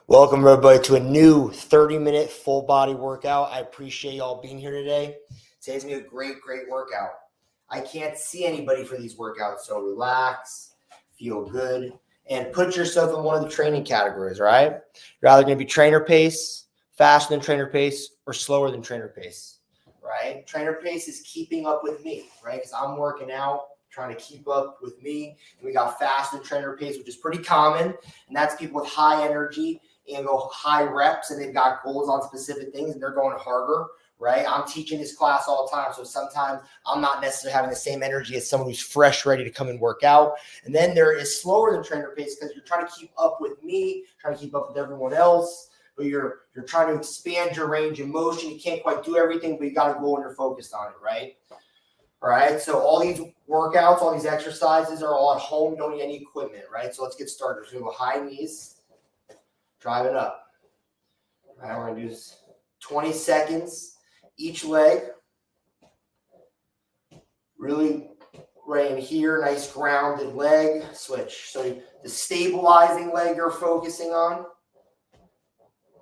Welcome, everybody, to a new 30-minute full body workout. I appreciate y'all being here today. Today's going to be a great workout. I can't see anybody for these workouts, so relax, feel good, and put yourself in one of the training categories, right? You're either going to be trainer pace, faster than trainer pace, or slower than trainer pace, right? Trainer pace is keeping up with me, right? Because I'm working out, trying to keep up with me. And we got fast than trainer pace, which is pretty common, and that's people with high energy and go high reps, and they've got goals on specific things, and they're going harder, right? I'm teaching this class all the time, so sometimes I'm not necessarily having the same energy as someone who's fresh, ready to come and work out. And then there is slower than trainer pace because you're trying to keep up with me, trying to keep up with everyone else, but you're trying to expand your range of motion. You can't quite do everything, but you got to go and you're focused on it, right? All right, so all these workouts, all these exercises are all at home. You don't need any equipment, right? So let's get started. So we'll go high knees. Drive it up. All right, we're going to do this 20 seconds each leg. Really right in here, nice grounded leg. Switch. So the stabilizing leg you're focusing on,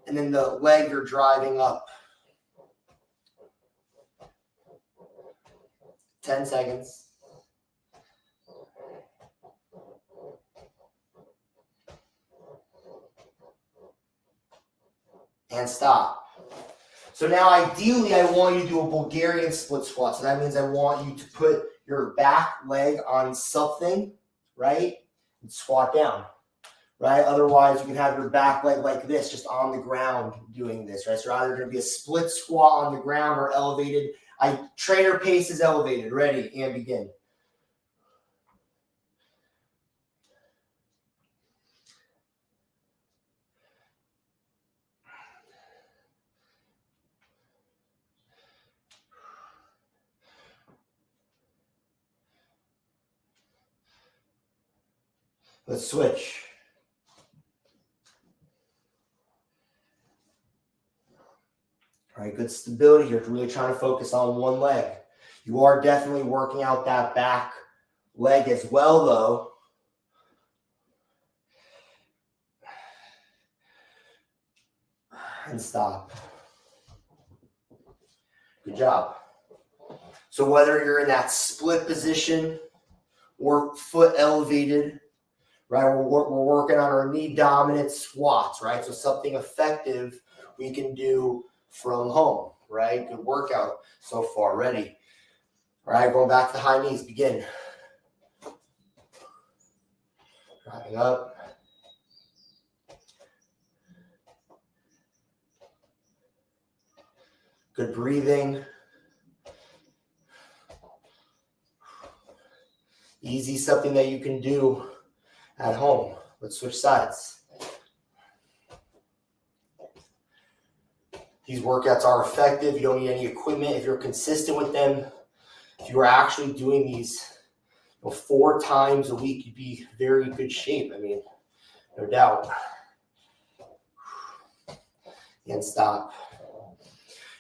and then the leg you're driving up. 10 seconds. And stop. So now ideally I want you to do a Bulgarian split squat. So that means I want you to put your back leg on something, right? And squat down, right? Otherwise you can have your back leg like this, just on the ground doing this, right? So either going to be a split squat on the ground or elevated. Trainer pace is elevated. Ready and begin. Let's switch. All right, good stability here. Really trying to focus on one leg. You are definitely working out that back leg as well, though. And stop. Good job. So whether you're in that split position or foot elevated, right? We're working on our knee dominant squats, right? So something effective we can do from home, right? Good workout so far. Ready? All right, going back to the high knees. Begin. Driving up. Good breathing. Easy, something that you can do at home. Let's switch sides. These workouts are effective. You don't need any equipment. If you're consistent with them, if you are actually doing these 4 times a week, you'd be very good shape. I mean, no doubt. And stop.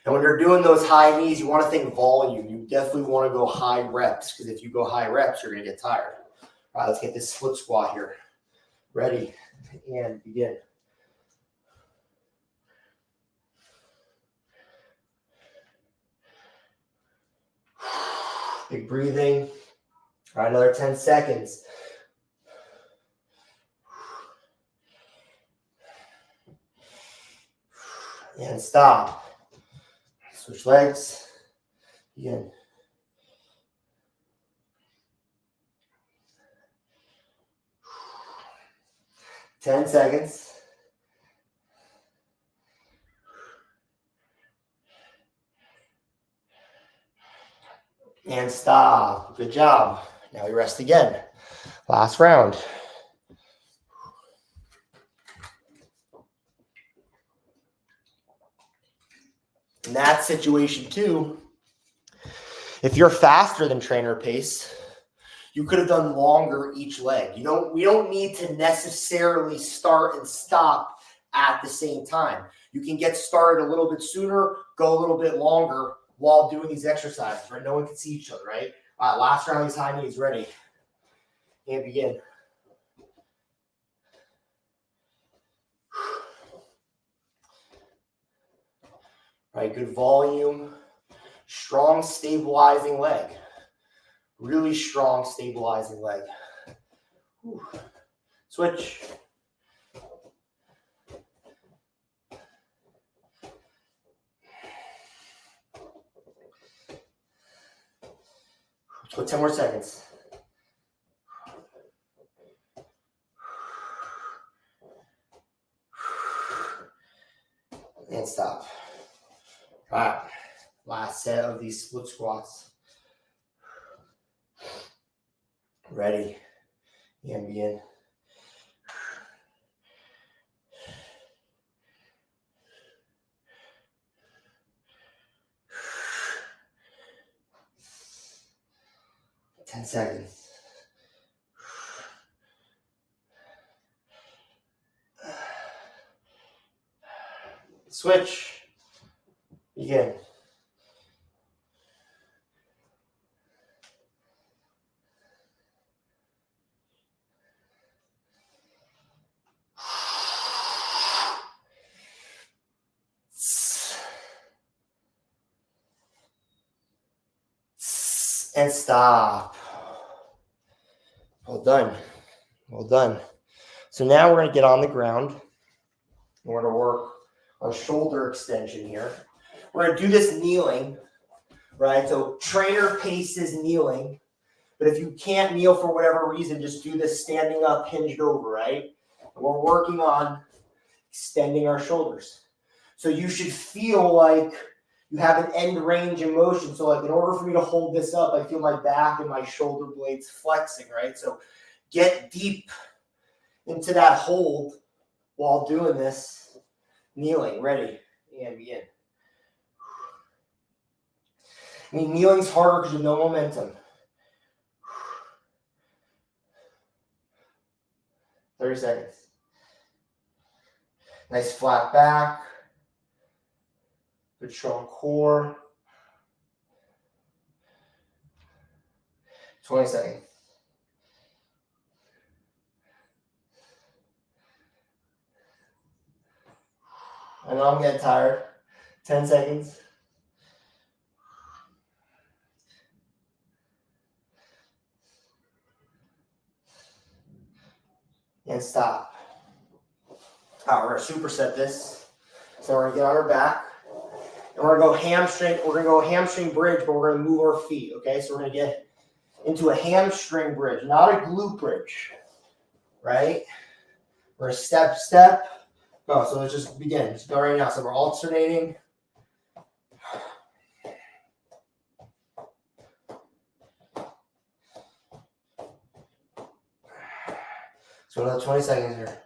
And when you're doing those high knees, you want to think volume. You definitely want to go high reps, because if you go high reps, you're going to get tired. All right, let's get this split squat here. Ready and begin. Big breathing. All right, another 10 seconds. And stop. Switch legs. Begin. Ten seconds. And stop. Good job. Now we rest again. Last round. In that situation too, if you're faster than trainer pace, you could have done longer each leg. We don't need to necessarily start and stop at the same time. You can get started a little bit sooner, go a little bit longer while doing these exercises, right? No one can see each other, right? All right, last round, these high knees. Ready? And begin. All right, good volume. Strong stabilizing leg. Really strong stabilizing leg. Whew. Switch. Let's go 10 more seconds. And stop. All right. Last set of these split squats. Ready. And begin. Ten seconds. Switch. Begin. And stop. Well done. Well done. So now we're going to get on the ground. We're going to work on shoulder extension here. We're going to do this kneeling, right? So trainer paces kneeling. But if you can't kneel for whatever reason, just do this standing up, hinged over, right? And we're working on extending our shoulders. So you should feel like you have an end range of motion. So like in order for me to hold this up, I feel my back and my shoulder blades flexing, right? So get deep into that hold while doing this. Kneeling, ready, and begin. I mean, kneeling's harder because you have no momentum. 30 seconds. Nice flat back. Good strong core. 20 seconds. I know I'm getting tired. 10 seconds. And stop. All right, we're going to superset this. So we're going to get on our back. And we're going to go hamstring. We're going to go hamstring bridge, but we're going to move our feet. Okay, so we're going to get into a hamstring bridge, not a glute bridge. Right? We're a step. Go. So let's just begin. Let's go right now. So we're alternating. So another 20 seconds here.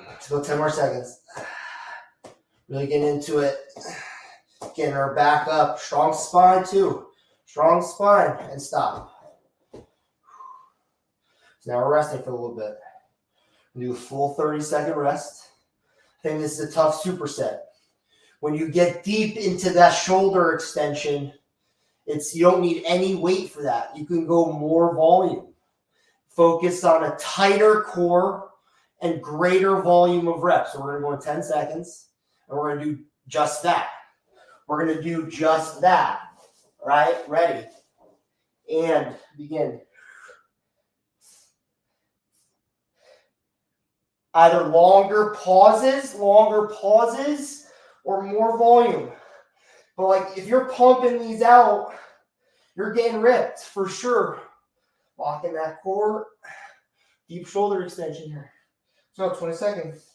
Let's go 10 more seconds. Really getting into it. Getting our back up. Strong spine too. Strong spine. And stop. So now we're resting for a little bit. Do a full 30-second rest. I think this is a tough superset. When you get deep into that shoulder extension, you don't need any weight for that. You can go more volume. Focus on a tighter core and greater volume of reps. So we're going to go in 10 seconds, and we're going to do just that. We're going to do just that. All right? Ready? And begin. Either longer pauses, or more volume. But like if you're pumping these out, you're getting ripped for sure. Locking that core. Deep shoulder extension here. So 20 seconds.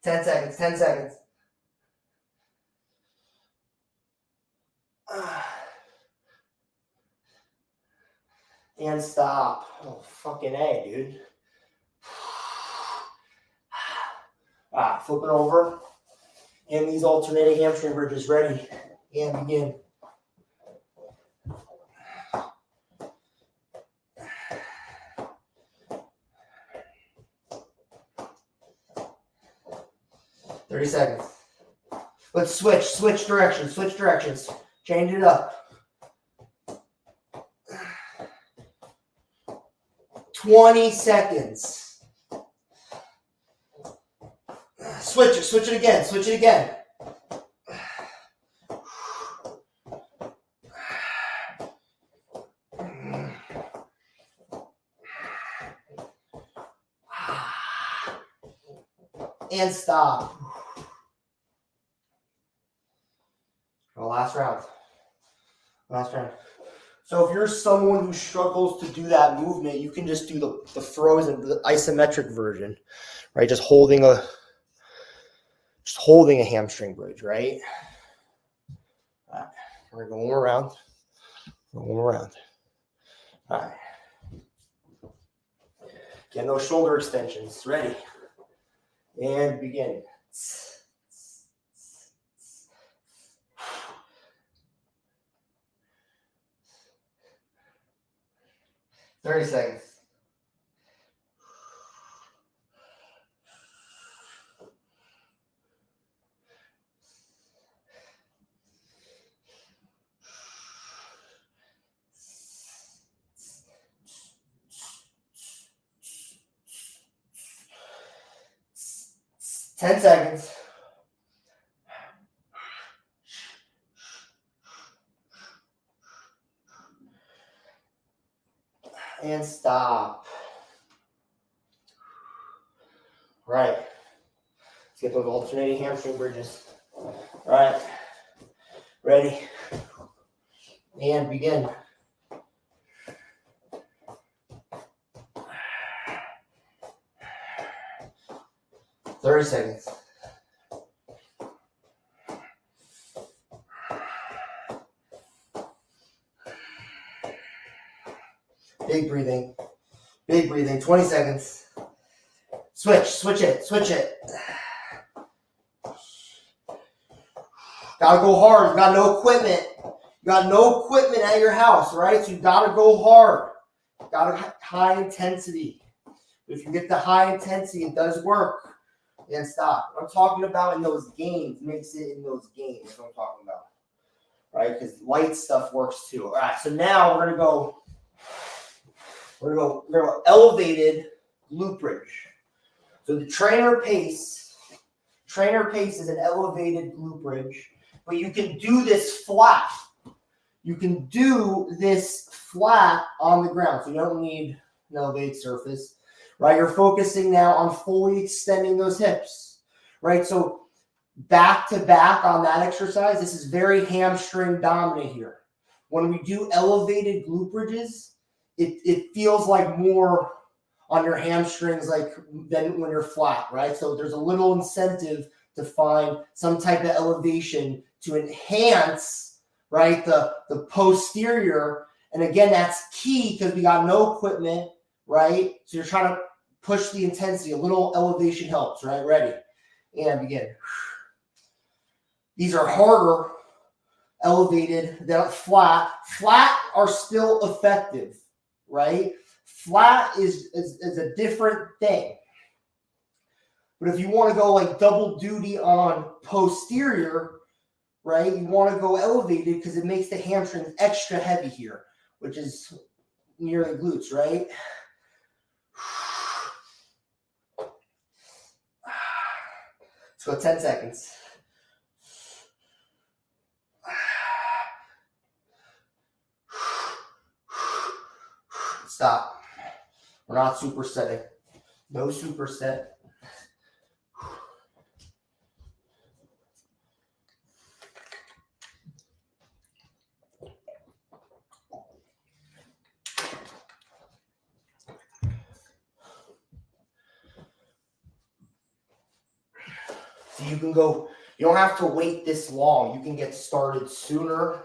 Ten seconds. And stop. Oh, fucking A, dude. Flipping over. And these alternating hamstring bridges ready. And begin. 30 seconds. Let's switch directions. Change it up. 20 seconds. Switch it again. And stop. Last round. So if you're someone who struggles to do that movement, you can just do the frozen, the isometric version, right? Just holding a hamstring bridge, right? All right. We're gonna go one more round. All right. Again, those shoulder extensions. Ready. And begin. 30 seconds. Ten seconds. And stop. Right. Let's get those alternating hamstring bridges. All right. Ready. And begin. Thirty seconds. Big breathing. 20 seconds. Switch it. Gotta go hard. You got no equipment. At your house, right? So you gotta go hard. Gotta high intensity. If you get the high intensity, it does work. And stop. What I'm talking about in those games, mix it in those games. That's what I'm talking about. Right? Because light stuff works too. All right, so now we're gonna go elevated glute bridge. So the trainer pace is an elevated glute bridge, but you can do this flat. You can do this flat on the ground. So you don't need an elevated surface, right? You're focusing now on fully extending those hips, right? So back to back on that exercise, this is very hamstring dominant here. When we do elevated glute bridges, it feels like more on your hamstrings than when you're flat, right? So there's a little incentive to find some type of elevation to enhance, right, the posterior. And again, that's key because we got no equipment, right? So you're trying to push the intensity. A little elevation helps, right? Ready. And begin. These are harder elevated than flat. Flat are still effective, right? Flat is a different thing. But if you want to go like double duty on posterior, right, you want to go elevated because it makes the hamstrings extra heavy here, which is near the glutes, right? Let's go 10 seconds. Stop. We're not supersetting. No superset. So you can go, you don't have to wait this long. You can get started sooner.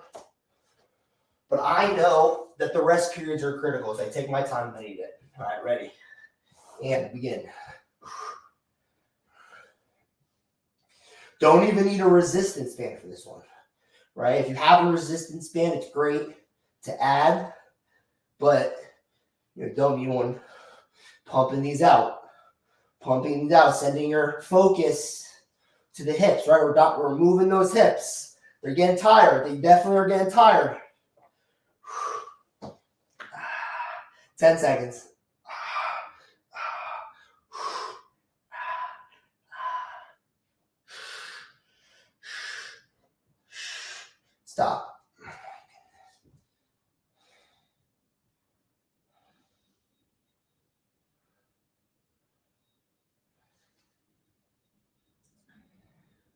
But I know that the rest periods are critical, so I take my time if I need it. All right, ready. And begin. Don't even need a resistance band for this one, right? If you have a resistance band, it's great to add, but you don't need one pumping these out, sending your focus to the hips, right? We're moving those hips. They're getting tired. They definitely are getting tired. 10 seconds. Stop.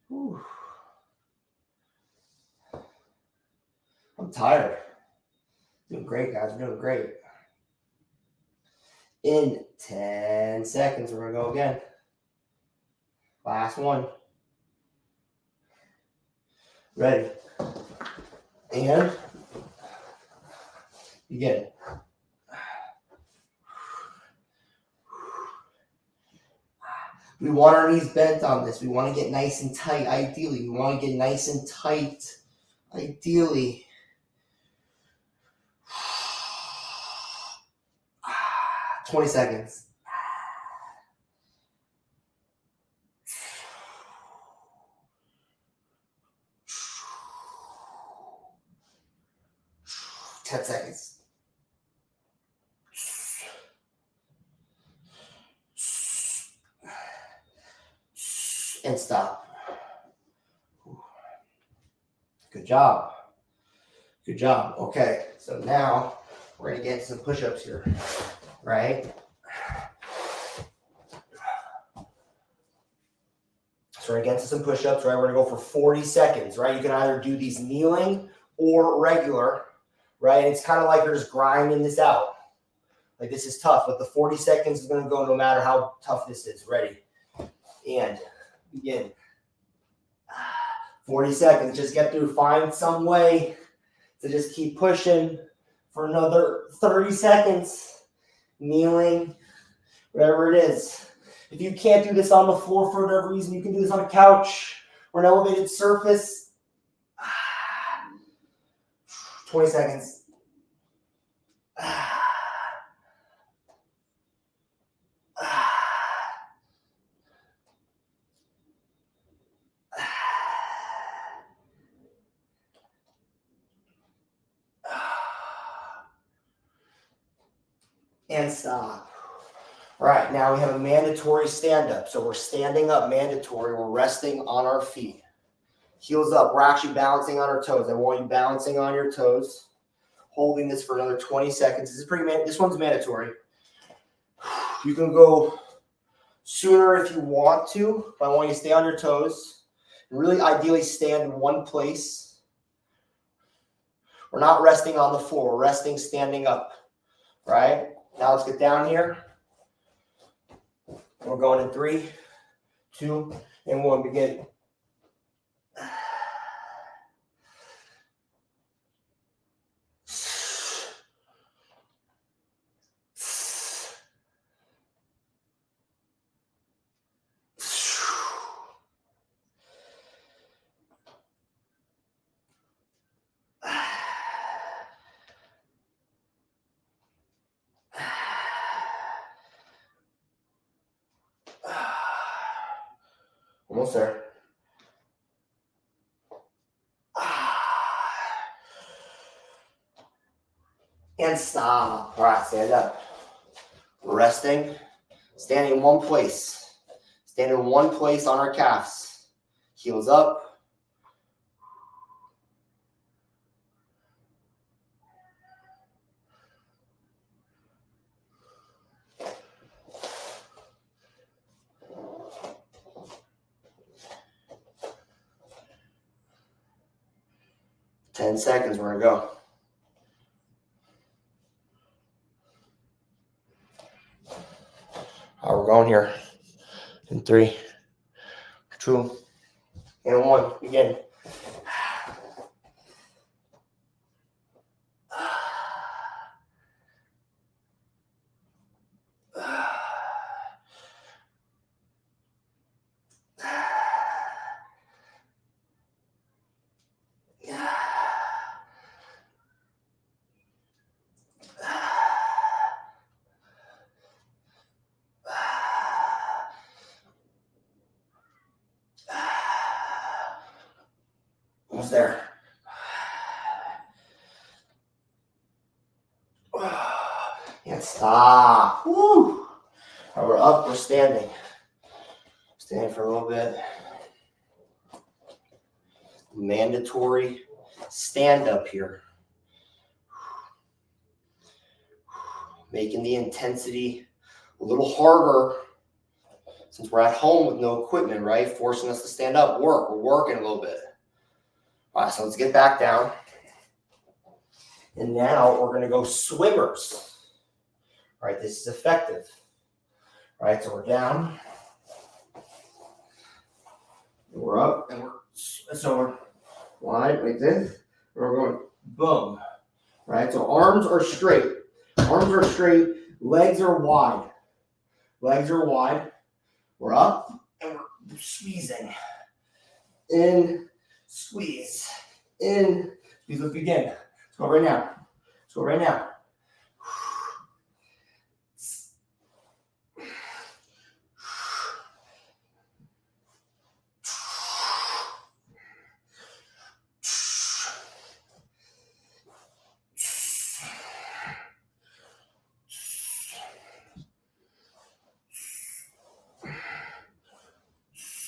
Whew. I'm tired. Doing great, guys. We're doing great. In 10 seconds, we're going to go again. Last one. Ready. And begin. We want our knees bent on this. We want to get nice and tight, ideally. We want to get nice and tight, ideally. 20 seconds. Ten seconds. And stop. Good job. Good job. Okay, so now we're going to get some push-ups here, right? So we're going to get to some push-ups, right? We're going to go for 40 seconds, right? You can either do these kneeling or regular, right? It's kind of like you're just grinding this out. Like this is tough, but the 40 seconds is going to go no matter how tough this is. Ready? And begin. 40 seconds. Just get through. Find some way to just keep pushing for another 30 seconds. Kneeling, whatever it is. If you can't do this on the floor for whatever reason, you can do this on a couch or an elevated surface. 20 seconds. And stop. All right, now we have a mandatory stand-up. So we're standing up, mandatory. We're resting on our feet. Heels up. We're actually balancing on our toes. I want you balancing on your toes. Holding this for another 20 seconds. This one's mandatory. You can go sooner if you want to, but I want you to stay on your toes. And really ideally stand in one place. We're not resting on the floor. We're resting standing up. Right? Now let's get down here. We're going in 3, 2, and 1. Begin. Almost there. And stop. All right, stand up. Resting. Standing in one place. Standing in one place on our calves. Heels up. Ten seconds, we're gonna go. All right, we're going here. In 3, 2, and 1. Begin. there. And stop. Woo. All right, we're up, we're standing. Stand for a little bit. Mandatory stand up here. Making the intensity a little harder since we're at home with no equipment, right? Forcing us to stand up, work. We're working a little bit. All right, so let's get back down. And now we're going to go swimmers. All right, this is effective. All right, so we're down. We're up, and we're wide like this. And we're going boom. All right, so arms are straight. Arms are straight. Legs are wide. Legs are wide. We're up, and we're squeezing. In, squeeze. In, squeeze. Let's begin. Let's go right now. Let's go right now.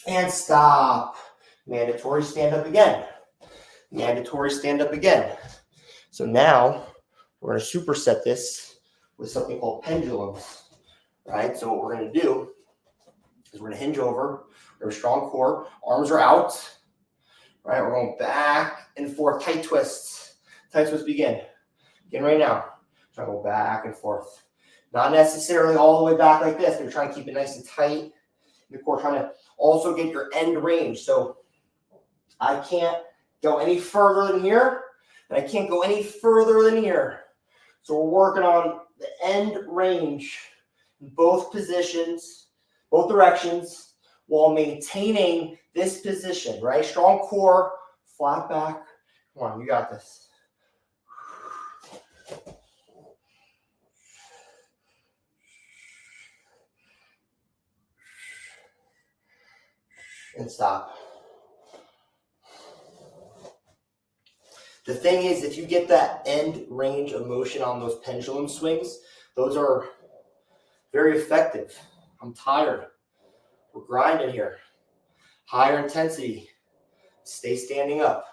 And stop. Mandatory stand up again. Mandatory stand up again. So now we're going to superset this with something called pendulums. Right? So what we're going to do is we're going to hinge over. We have a strong core. Arms are out. Right? We're going back and forth. Tight twists. Tight twists begin. Begin right now. Try to go back and forth. Not necessarily all the way back like this. You're trying to keep it nice and tight. The core trying to also get your end range. So I can't go any further than here, and I can't go any further than here. So we're working on the end range in both positions, both directions, while maintaining this position, right? Strong core, flat back. Come on, you got this. And stop. The thing is, if you get that end range of motion on those pendulum swings, those are very effective. I'm tired. We're grinding here. Higher intensity. Stay standing up.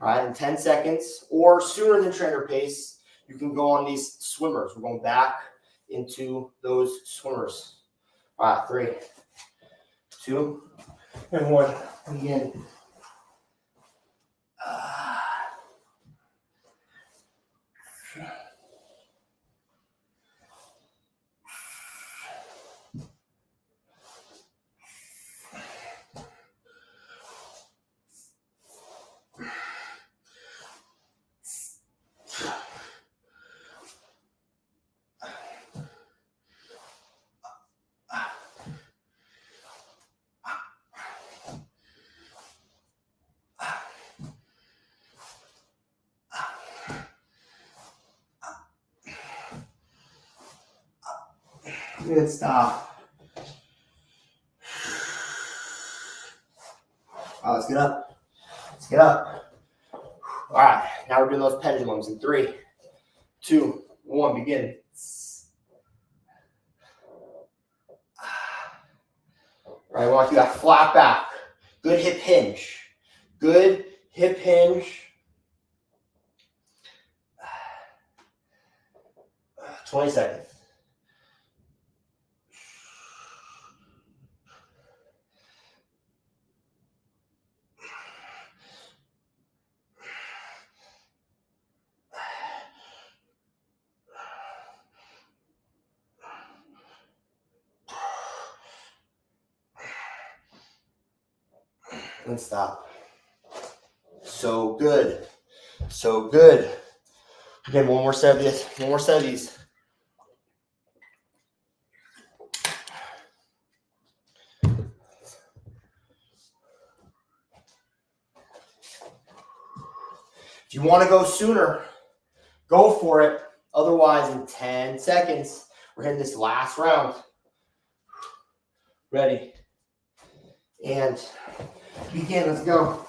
All right, in 10 seconds or sooner than trainer pace, you can go on these swimmers. We're going back into those swimmers. All right, 3, 2, and 1. Again. Good, stop. All right, let's get up. Let's get up. All right, now we're doing those pendulums in 3, 2, 1, begin. All right, we want to do that flat back. Good hip hinge. Good hip hinge. 20 seconds. And stop. So good. So good. Again, one more set of this. One more set of these. If you want to go sooner, go for it. Otherwise, in 10 seconds, we're hitting this last round. Ready. And begin. Let's go.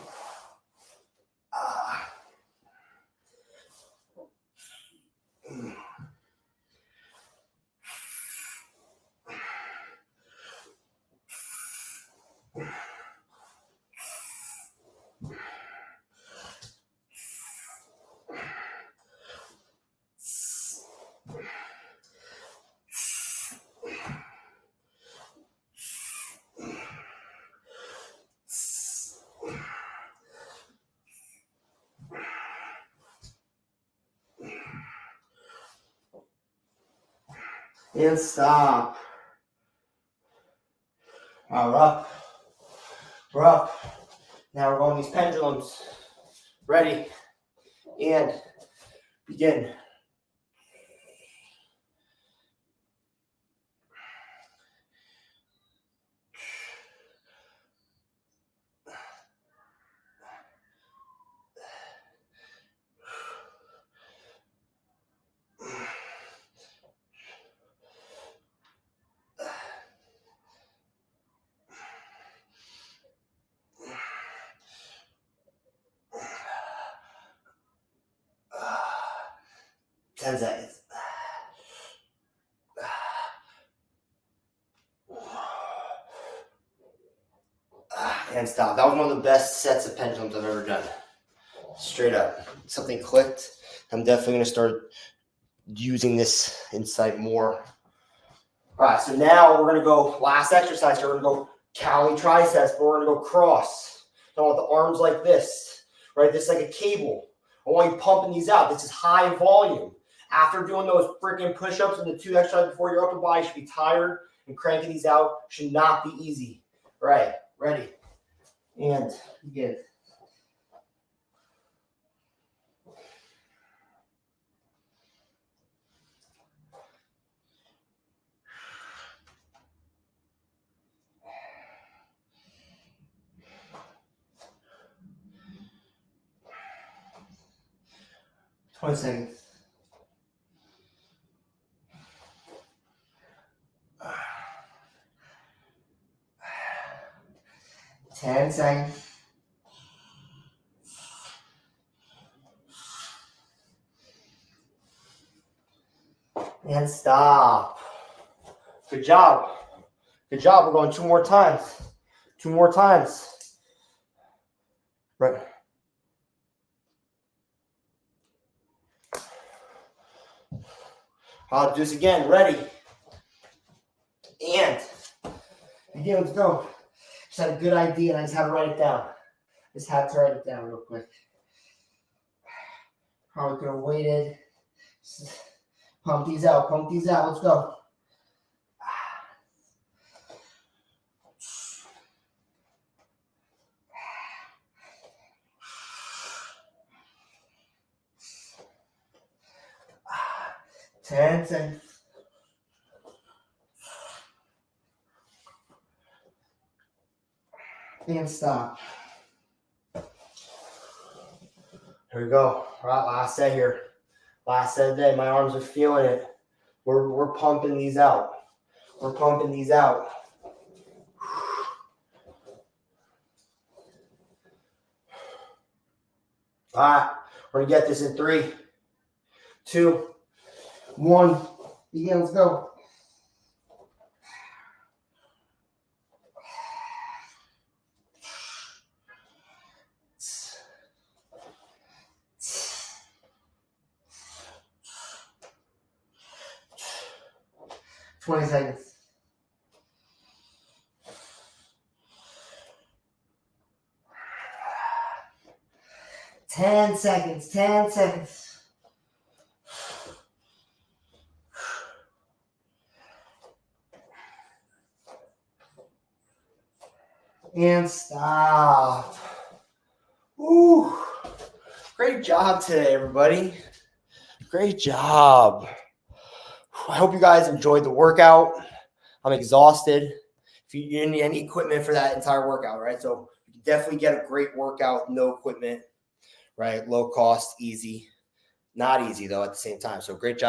And stop. All right, we're up. We're up. Now we're going these pendulums. Ready. And begin. Ten seconds. And stop. That was one of the best sets of pendulums I've ever done. Straight up. Something clicked. I'm definitely going to start using this insight more. All right, so now we're going to go, last exercise here, we're going to go Cali triceps, but we're going to go cross. So I want the arms like this, right? This is like a cable. I want you pumping these out. This is high volume. After doing those freaking push-ups and the 2 exercises before your upper body should be tired, and cranking these out should not be easy. All right, ready. And begin. $20 seconds. 10 seconds. And stop. Good job. Good job. We're going 2 more times. 2 more times. Right. I'll do this again. Ready. And again, let's go. Just had a good idea and I just had to write it down. Just had to write it down real quick. Probably could have waited. Pump these out. Pump these out. Let's go. Ten seconds. And stop. Here we go. All right, last set here. Last set of the day. My arms are feeling it. We're pumping these out. We're pumping these out. All right, we're gonna get this in 3, 2, 1. Begin. Let's go. $20 seconds. $10 seconds. 10 seconds. And stop. Ooh. Great job today, everybody. Great job. I hope you guys enjoyed the workout. I'm exhausted. If you didn't need any equipment for that entire workout, right? So you can definitely get a great workout with no equipment, right? Low cost, easy. Not easy, though, at the same time. So great job.